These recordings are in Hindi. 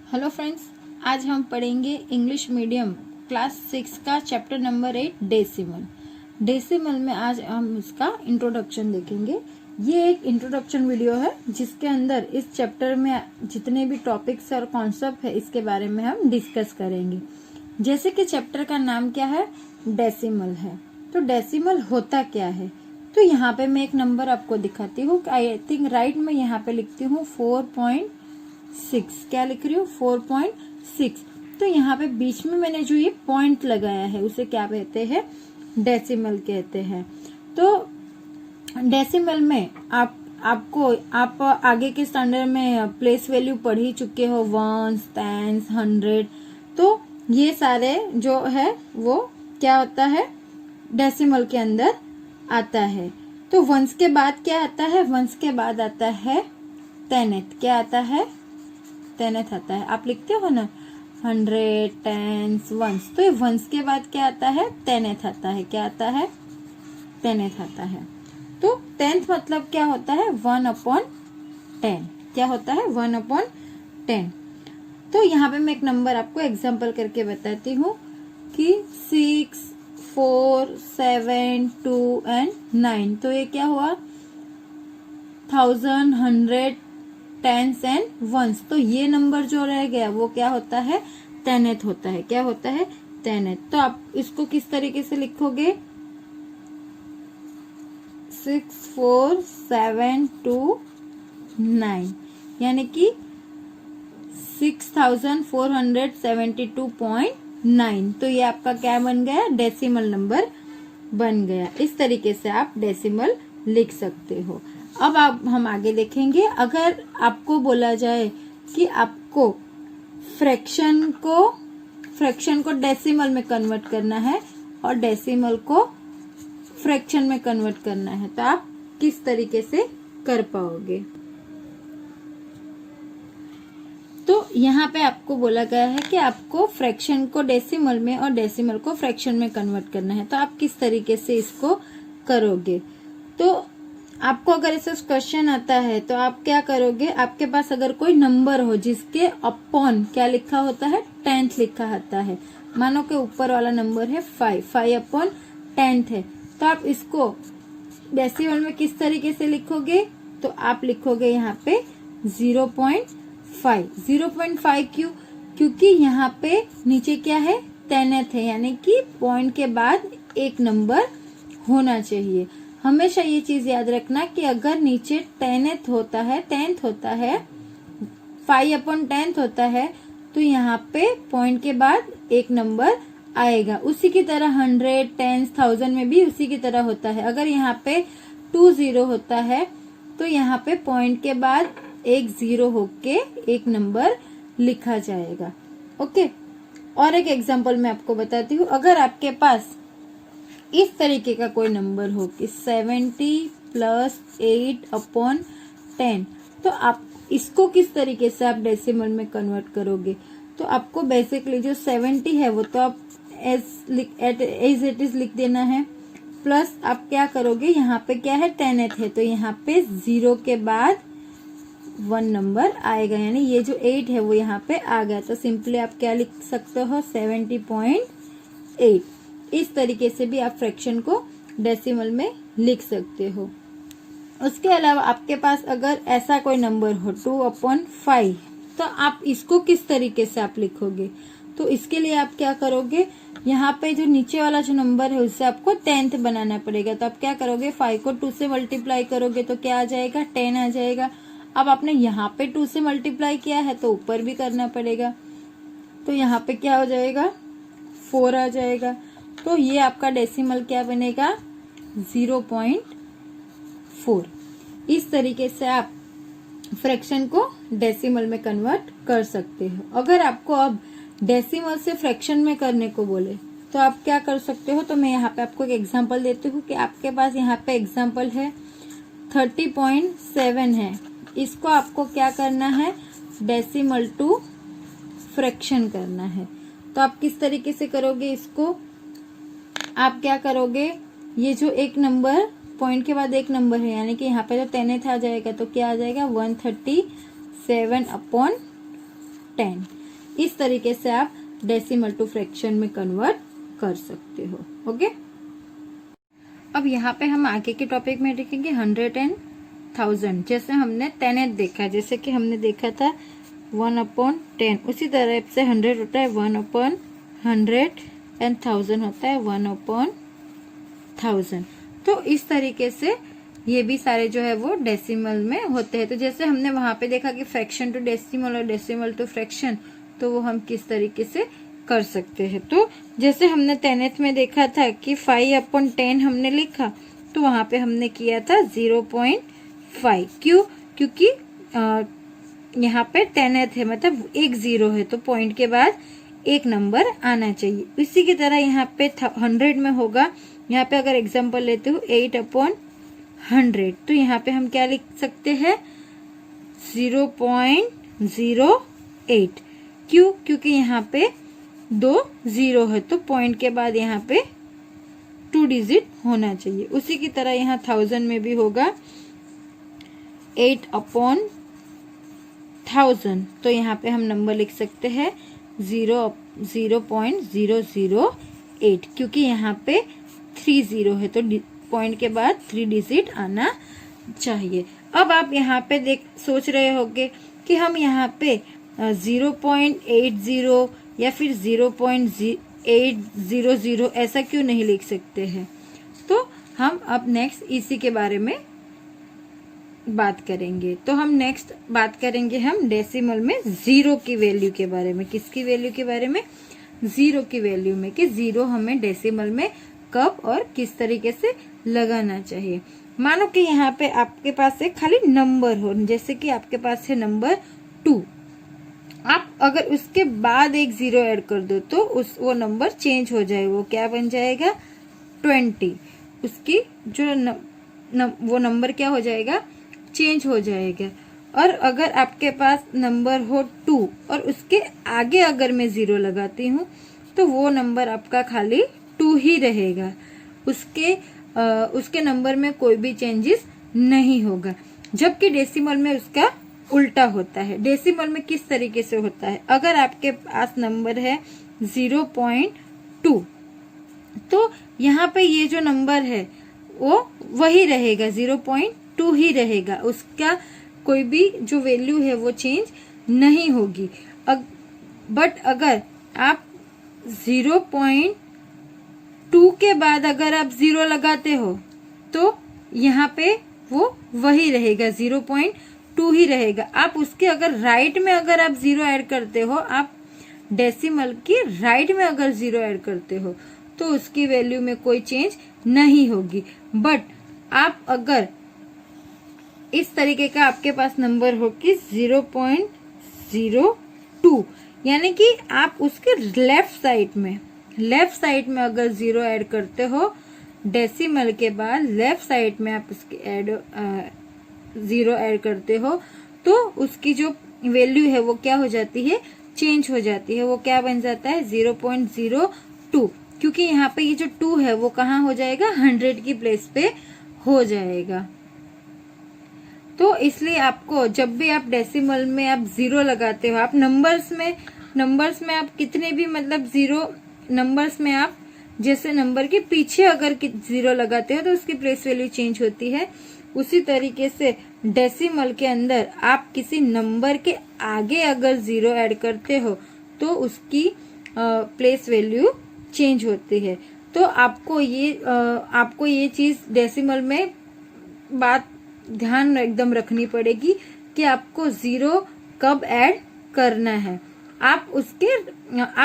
हेलो फ्रेंड्स, आज हम पढ़ेंगे इंग्लिश मीडियम क्लास 6 का चैप्टर नंबर 8 डेसिमल में आज हम इसका इंट्रोडक्शन देखेंगे। ये एक इंट्रोडक्शन वीडियो है जिसके अंदर इस चैप्टर में जितने भी टॉपिक्स और कॉन्सेप्ट है इसके बारे में हम डिस्कस करेंगे। जैसे कि चैप्टर का नाम क्या है, डेसिमल है। तो डेसिमल होता क्या है, तो यहाँ पे मैं एक नंबर आपको दिखाती हूँ। आई थिंक राइट में यहाँ पे लिखती हूँ 4.6। क्या लिख रही हूँ, 4.6। तो यहाँ पे बीच में मैंने जो ये पॉइंट लगाया है उसे क्या कहते हैं, डेसिमल कहते हैं। तो डेसिमल में आप आगे के स्टैंडर्ड में प्लेस वैल्यू पढ़ ही चुके हो, वंस, टेंस, 100। तो ये सारे जो है वो क्या होता है, डेसिमल के अंदर आता है। तो वंस के बाद क्या आता है, वंस के बाद आता है टेनेथ। क्या आता है, टेनेथ आता है। आप लिखते हो ना 100, टेंस, वंस, तो ये वंस के बाद क्या आता है, टेनेथ आता है। क्या आता है, टेनेथ आता है। तो टेंथ मतलब क्या होता है, 1/10। क्या होता है, 1/10। तो यहाँ पे मैं एक नंबर आपको एग्जाम्पल करके बताती हूँ कि 6, 4, 7, 2 एंड 9। तो ये क्या हुआ, 1000, 100, टेंस एंड वंस। तो ये नंबर जो रह गया वो क्या होता है, टेनेथ होता है। क्या होता है, टेनेथ। तो आप इसको किस तरीके से लिखोगे, 6, 4, 7, 2, 9, यानी कि 6472.9। तो ये आपका क्या बन गया, डेसिमल नंबर बन गया। इस तरीके से आप डेसिमल लिख सकते हो। अब हम आगे देखेंगे। अगर आपको बोला जाए कि आपको फ्रैक्शन को डेसिमल में कन्वर्ट करना है और डेसिमल को फ्रैक्शन में कन्वर्ट करना है, तो आप किस तरीके से कर पाओगे। तो यहाँ पे आपको बोला गया है कि आपको फ्रैक्शन को डेसिमल में और डेसिमल को फ्रैक्शन में कन्वर्ट करना है। तो आप किस तरीके से इसको करोगे। तो आपको अगर ऐसा क्वेश्चन आता है तो आप क्या करोगे, आपके पास अगर कोई नंबर हो जिसके अपॉन क्या लिखा होता है, 10th लिखा होता है। मानो कि ऊपर वाला नंबर है 5/10 है। तो आप इसको डेसिमल में किस तरीके से लिखोगे, तो आप लिखोगे यहाँ पे 0.5। 0.5 क्यों, क्योंकि यहाँ पे नीचे क्या है, टेनेथ है, यानी कि पॉइंट के बाद एक नंबर होना चाहिए। हमेशा ये चीज याद रखना कि अगर नीचे टेनेथ होता है, 10th होता है, 5/10 होता है, तो यहाँ पे पॉइंट के बाद एक नंबर आएगा। उसी की तरह 100, 10, 1000 में भी उसी की तरह होता है। अगर यहाँ पे 20 होता है तो यहाँ पे पॉइंट के बाद एक 0 होके एक नंबर लिखा जाएगा। ओके, और एक एग्जांपल मैं आपको बताती हूँ। अगर आपके पास इस तरीके का कोई नंबर हो कि 70 + 8/10, तो आप इसको किस तरीके से आप डेसिमल में कन्वर्ट करोगे। तो आपको बेसिकली जो 70 है वो तो आप एज इट इज लिख देना है, प्लस आप क्या करोगे, यहाँ पे क्या है, टेनेथ है, तो यहाँ पे 0 के बाद 1 नंबर आएगा, यानी ये जो 8 है वो यहाँ पे आ गया। तो सिंपली आप क्या लिख सकते हो, 70.8। इस तरीके से भी आप फ्रैक्शन को डेसिमल में लिख सकते हो। उसके अलावा आपके पास अगर ऐसा कोई नंबर हो 2/5, तो आप इसको किस तरीके से आप लिखोगे। तो इसके लिए आप क्या करोगे, यहाँ पे जो नीचे वाला जो नंबर है उससे आपको 10th बनाना पड़ेगा। तो आप क्या करोगे, 5 को 2 से मल्टीप्लाई करोगे तो क्या आ जाएगा, 10 आ जाएगा। अब आपने यहाँ पे 2 से मल्टीप्लाई किया है तो ऊपर भी करना पड़ेगा, तो यहाँ पे क्या हो जाएगा, 4 आ जाएगा। तो ये आपका डेसिमल क्या बनेगा, 0.4। इस तरीके से आप फ्रैक्शन को डेसिमल में कन्वर्ट कर सकते हो। अगर आपको अब डेसिमल से फ्रैक्शन में करने को बोले तो आप क्या कर सकते हो। तो मैं यहाँ पे आपको एक एग्जांपल देती हूँ कि आपके पास यहाँ पे एग्जांपल है 30.7 है। इसको आपको क्या करना है, डेसिमल टू फ्रैक्शन करना है। तो आप किस तरीके से करोगे इसको, आप क्या करोगे, ये जो एक नंबर पॉइंट के बाद एक नंबर है, यानी कि यहाँ पे तो 10th आ जाएगा, तो क्या आ जाएगा, 137/10। इस तरीके से आप डेसिमल टू फ्रैक्शन में कन्वर्ट कर सकते हो। ओके, अब यहाँ पे हम आगे के टॉपिक में देखेंगे 100 एंड 1000। जैसे हमने 10th देखा, जैसे कि हमने देखा था 1/10, उसी तरह से 100 होता है 1/100 एंड 1000 होता है 1/1000। तो इस तरीके से ये भी सारे जो है वो डेसिमल में होते हैं। तो जैसे हमने वहां पे देखा कि फ्रैक्शन टू डेसिमल और डेसिमल टू फ्रैक्शन, तो वो हम किस तरीके से कर सकते हैं। तो जैसे हमने 10th में देखा था कि 5/10 हमने लिखा, तो वहां पे हमने किया था 0.5। क्यों? क्योंकि यहाँ पे 10th है, मतलब एक 0 है, तो पॉइंट के बाद एक नंबर आना चाहिए। इसी की तरह यहाँ पे 100 में होगा। यहाँ पे अगर एग्जाम्पल लेते हो 8/100, तो यहाँ पे हम क्या लिख सकते हैं 0.08। क्यों? क्योंकि यहाँ पे 2 0 है, तो पॉइंट के बाद यहाँ पे 2 डिजिट होना चाहिए। उसी की तरह यहाँ 1000 में भी होगा 8/1000, तो यहाँ पे हम नंबर लिख सकते हैं 0.008, क्योंकि यहाँ पे 3 0 है, तो पॉइंट के बाद 3 डिजिट आना चाहिए। अब आप यहाँ पे सोच रहे होंगे कि हम यहाँ पे 0.80 या फिर 0.800 ऐसा क्यों नहीं लिख सकते हैं। तो हम अब नेक्स्ट इसी के बारे में बात करेंगे। तो हम नेक्स्ट बात करेंगे हम डेसिमल में 0 की वैल्यू के बारे में। किसकी वैल्यू के बारे में? 0 की वैल्यू में, कि 0 हमें डेसिमल में कब और किस तरीके से लगाना चाहिए। मानो कि यहाँ पे आपके पास एक खाली नंबर हो, जैसे कि आपके पास है नंबर 2। आप अगर उसके बाद एक 0 ऐड कर दो तो वो नंबर चेंज हो जाए। वो क्या बन जाएगा 20। उसकी जो वो नंबर क्या हो जाएगा, चेंज हो जाएगा। और अगर आपके पास नंबर हो 2 और उसके आगे अगर मैं 0 लगाती हूँ तो वो नंबर आपका खाली 2 ही रहेगा। उसके नंबर में कोई भी चेंजेस नहीं होगा। जबकि डेसिमल में उसका उल्टा होता है। डेसिमल में किस तरीके से होता है, अगर आपके पास नंबर है 0.2, तो यहाँ पे ये जो नंबर है वो वही रहेगा, 0.2 ही रहेगा। उसका कोई भी जो वैल्यू है वो चेंज नहीं होगी। बट अगर आप 0.2 के बाद अगर आप 0 लगाते हो तो यहाँ पे वो वही रहेगा, 0.2 ही रहेगा। आप उसके अगर राइट में अगर आप 0 ऐड करते हो, आप डेसिमल की राइट में अगर 0 ऐड करते हो तो उसकी वैल्यू में कोई चेंज नहीं होगी। बट आप अगर इस तरीके का आपके पास नंबर हो कि 0.02, यानी कि आप उसके लेफ्ट साइड में अगर 0 ऐड करते हो डेसिमल के बाद, लेफ्ट साइड में आप उसके 0 ऐड करते हो, तो उसकी जो वैल्यू है वो क्या हो जाती है, चेंज हो जाती है। वो क्या बन जाता है 0.02, क्योंकि यहाँ पे ये जो 2 है वो कहाँ हो जाएगा, 100 की प्लेस पे हो जाएगा। तो इसलिए आपको जब भी आप डेसिमल में आप 0 लगाते हो, आप नंबर्स में आप कितने भी मतलब 0 नंबर्स में आप जैसे नंबर के पीछे अगर 0 लगाते हो तो उसकी प्लेस वैल्यू चेंज होती है। उसी तरीके से डेसिमल के अंदर आप किसी नंबर के आगे अगर 0 ऐड करते हो तो उसकी प्लेस वैल्यू चेंज होती है। तो आपको ये चीज डेसिमल में बात ध्यान एकदम रखनी पड़ेगी कि आपको 0 कब ऐड करना है। आप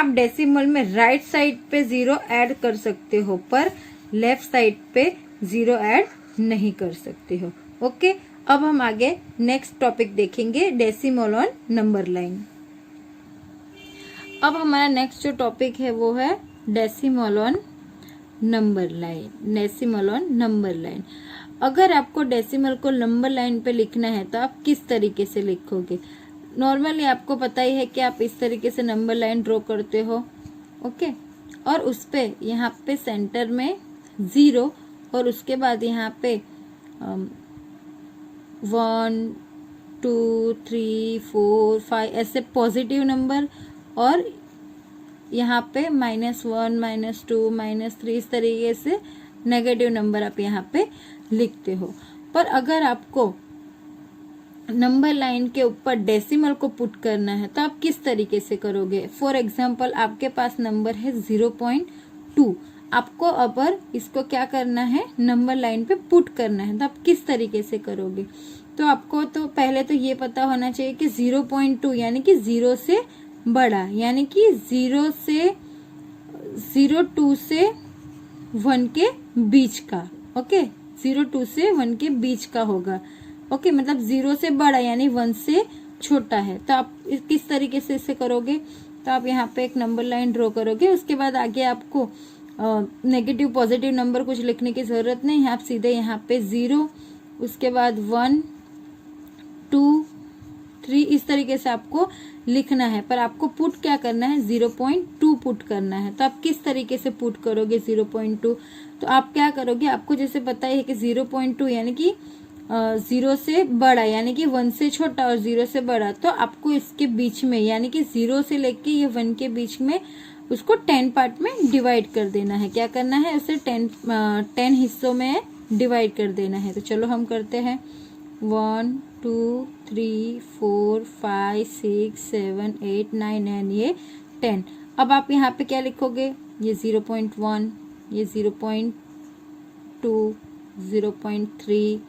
डेसिमल में राइट साइड पे 0 ऐड कर सकते हो, पर लेफ्ट साइड पे 0 ऐड नहीं कर सकते हो। ओके, अब हम आगे नेक्स्ट टॉपिक देखेंगे, डेसिमल ऑन नंबर लाइन। अब हमारा नेक्स्ट जो टॉपिक है वो है डेसिमल ऑन नंबर लाइन। अगर आपको डेसिमल को नंबर लाइन पे लिखना है तो आप किस तरीके से लिखोगे। नॉर्मली आपको पता ही है कि आप इस तरीके से नंबर लाइन ड्रॉ करते हो। ओके, और उस पे यहाँ पे सेंटर में 0 और उसके बाद यहाँ पे 1 2 3 4 5 ऐसे पॉजिटिव नंबर और यहाँ पे -1, -2, -3 इस तरीके से नेगेटिव नंबर आप यहाँ पे लिखते हो। पर अगर आपको नंबर लाइन के ऊपर डेसिमल को पुट करना है तो आप किस तरीके से करोगे। फॉर एग्जाम्पल आपके पास नंबर है 0.2, आपको अगर इसको क्या करना है, नंबर लाइन पे पुट करना है, तो आप किस तरीके से करोगे। तो आपको तो पहले तो ये पता होना चाहिए कि 0.2 यानी कि 0 से बड़ा, यानी कि 0 से 0.2 से 1 के बीच का। ओके, 0.2 से 1 के बीच का होगा। ओके, मतलब 0 से बड़ा यानी 1 से छोटा है। तो आप किस तरीके से इसे करोगे, तो आप यहाँ पे एक नंबर लाइन ड्रॉ करोगे। उसके बाद आगे आपको नेगेटिव पॉजिटिव नंबर कुछ लिखने की जरूरत नहीं है, आप सीधे यहाँ पे 0, उसके बाद 1, 2, 3 इस तरीके से आपको लिखना है। पर आपको पुट क्या करना है, 0.2 पुट करना है। तो आप किस तरीके से पुट करोगे 0.2, तो आप क्या करोगे, आपको जैसे पता है कि 0.2 यानी कि 0 से बड़ा यानी कि 1 से छोटा और 0 से बड़ा, तो आपको इसके बीच में यानी कि 0 से लेके ये 1 के बीच में उसको 10 पार्ट में डिवाइड कर देना है। क्या करना है, उसे 10 हिस्सों में डिवाइड कर देना है। तो चलो हम करते हैं। 1, 2, 3, 4, 5, 6, 7, 8, 9 एंड ये 10। अब आप यहाँ पे क्या लिखोगे, ये 0.1, ये 0.2, 0.3,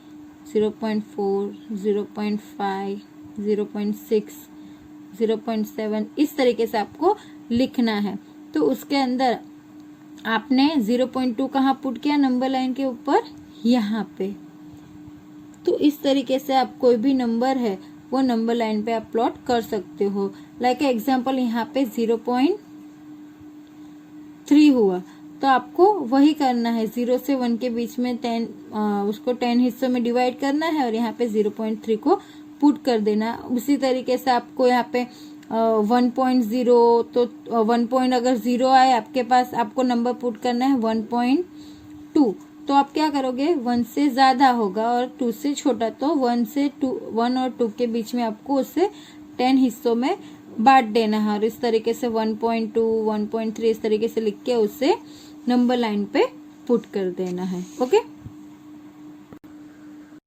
0.4, 0.5, 0.6, 0.7 इस तरीके से आपको लिखना है। तो उसके अंदर आपने 0.2 कहाँ पुट किया, नंबर लाइन के ऊपर, यहाँ पे। तो इस तरीके से आप कोई भी नंबर है वो नंबर लाइन पे आप प्लॉट कर सकते हो। लाइक एग्जांपल यहाँ पे 0.3 हुआ, तो आपको वही करना है, 0 से 1 के बीच में 10 उसको 10 हिस्सों में डिवाइड करना है और यहाँ पे 0.3 को पुट कर देना। उसी तरीके से आपको यहाँ पे 1.0, तो 1 पॉइंट अगर 0 आए आपके पास, आपको नंबर पुट करना है 1.2। तो आप क्या करोगे, 1 से ज्यादा होगा और 2 से छोटा, तो 1 और 2 के बीच में आपको उसे 10 हिस्सों में बांट देना है। और इस तरीके से 1.2, 1.3 इस तरीके से लिख के उसे नंबर लाइन पे पुट कर देना है। ओके।